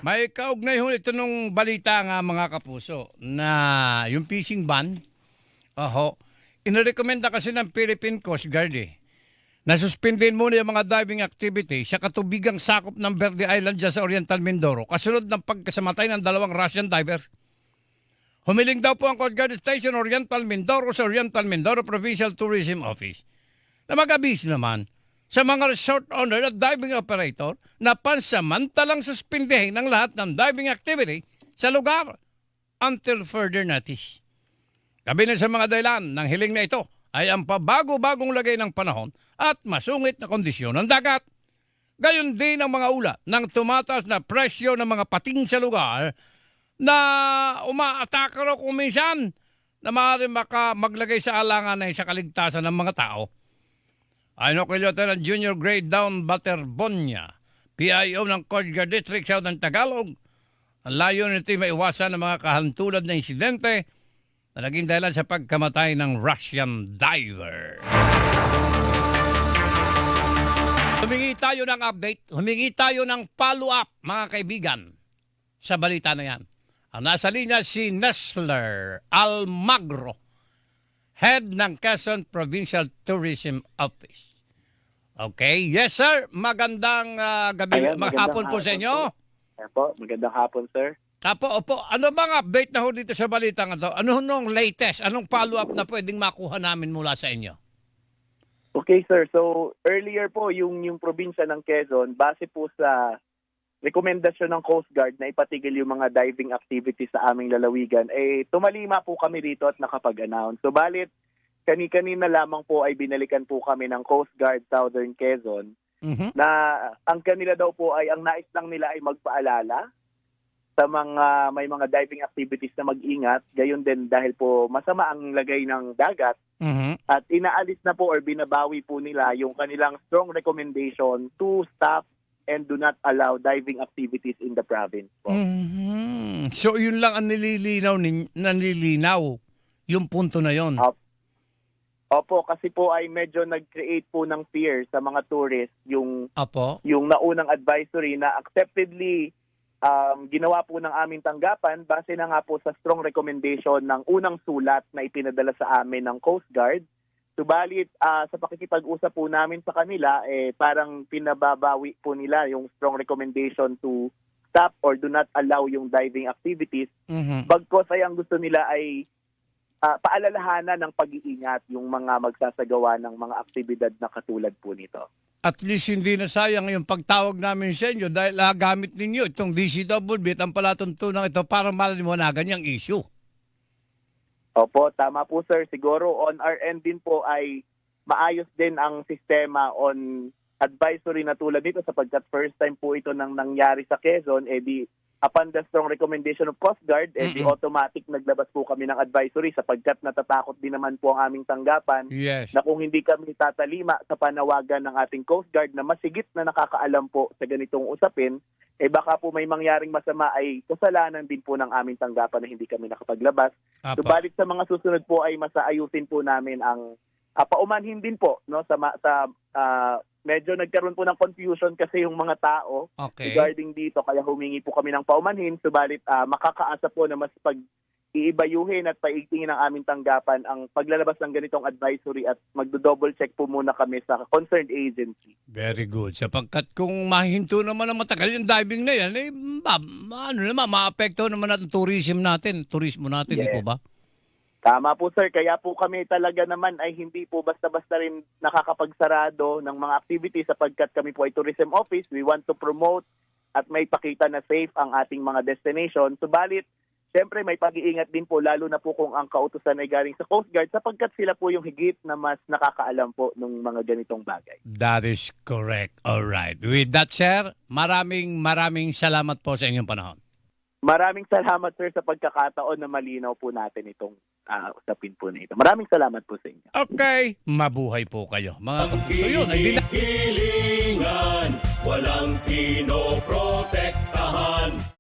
May kaugnay ho ito nung balita nga mga kapuso na yung fishing ban, inirekomenda kasi ng Philippine Coast Guard na suspendin muna yung mga diving activity sa katubigang sakop ng Verde Island dyan sa Oriental Mindoro kasunod ng pagkasamatay ng dalawang Russian diver. Humiling daw po ang Coast Guard Station Oriental Mindoro sa Oriental Mindoro Provincial Tourism Office na mag-abis naman sa mga resort owner at diving operator na pansamantalang suspindihin ng lahat ng diving activity sa lugar until further notice. Kabilang sa mga dahilan ng hiling na ito ay ang pabago-bagong lagay ng panahon at masungit na kondisyon ng dagat. Gayon din ang mga ulat ng tumataas na presyo ng mga pating sa lugar na umaatake raw kung minsan na maaaring maglagay sa alangan sa kaligtasan ng mga tao. Ayon kay Lieutenant Junior Grade Down Baterbonia, PIO ng Coast Guard District Southern Tagalog, ang layunin nito ay maiwasan ng mga kahantulad na insidente na naging dahilan sa pagkamatay ng Russian diver. Humingi tayo ng update, humingi tayo ng follow-up mga kaibigan sa balita na yan. Ang nasa linya si Nesler Almagro, head ng Quezon Provincial Tourism Office. Okay. Yes, sir. Magandang gabi. Maghapon po sa inyo. Po. Magandang hapon, sir. Opo. Ano bang update na ho dito sa balita nga to? Ano nung latest? Anong follow-up na pwedeng makuha namin mula sa inyo? Okay, sir. So, earlier po, yung probinsya ng Quezon, base po sa rekomendasyon ng Coast Guard na ipatigil yung mga diving activities sa aming lalawigan, tumalima po kami rito at nakapag-announce. So, balit, kani-kanina lamang po ay binalikan po kami ng Coast Guard Southern Quezon na ang kanila daw po ay, ang nais lang nila ay magpaalala sa mga may mga diving activities na mag-ingat. Gayon din dahil po masama ang lagay ng dagat at inaalis na po or binabawi po nila yung kanilang strong recommendation to stop and do not allow diving activities in the province po. So yun lang ang nililinaw yung punto na yon. Opo, kasi po ay medyo nag-create po ng fear sa mga tourists yung naunang advisory na acceptedly ginawa po ng aming tanggapan base na nga po sa strong recommendation ng unang sulat na ipinadala sa amin ng Coast Guard. Subalit sa pakikipag-usap po namin sa kanila, parang pinababawi po nila yung strong recommendation to stop or do not allow yung diving activities. Bagkos ay ang gusto nila ay paalalahanan ng pag-iingat yung mga magsasagawa ng mga aktibidad na katulad po nito. At least hindi na sayang yung pagtawag namin sa inyo dahil gamit ninyo itong DCWB at ang palatuntunan ito para maliwanagan yung issue. Opo, tama po sir. Siguro on our end din po ay maayos din ang sistema on advisory na tulad nito sapagkat first time po ito nang nangyari sa Quezon, upon the strong recommendation of Coast Guard, di automatic naglabas po kami ng advisory sapagkat natatakot din naman po ang aming tanggapan na kung hindi kami tatalima sa panawagan ng ating Coast Guard na masigit na nakakaalam po sa ganitong usapin, baka po may mangyaring masama ay kasalanan din po ng aming tanggapan na hindi kami nakapaglabas. Subalit sa mga susunod po ay masaayusin po namin ang paumanhin din po no sa medyo nagkaroon po ng confusion kasi yung mga tao regarding dito kaya humingi po kami ng paumanhin. Subalit makakaasa po na mas iibayuhin at paigtingin ng aming tanggapan ang paglalabas ng ganitong advisory at magdo-double check po muna kami sa concerned agency. Very good. Sapagkat kung mahinto naman na matagal yung diving na yan, maapekto naman natin turismo natin, di po ba? Tama po sir, kaya po kami talaga naman ay hindi po basta-basta rin nakakapagsarado ng mga activities sapagkat kami po ay tourism office. We want to promote at may pakita na safe ang ating mga destination. Subalit, siyempre may pag-iingat din po lalo na po kung ang kautusan ay galing sa Coast Guard sapagkat sila po yung higit na mas nakakaalam po ng mga ganitong bagay. That is correct. All right. With that, sir, maraming salamat po sa inyong panahon. Maraming salamat sir sa pagkakataon na malinaw po natin itong usapin po na ito. Maraming salamat po sa inyo. Okay. Mabuhay po kayo. Mga kapuso yun. Hilingan, walang pinoprotektahan.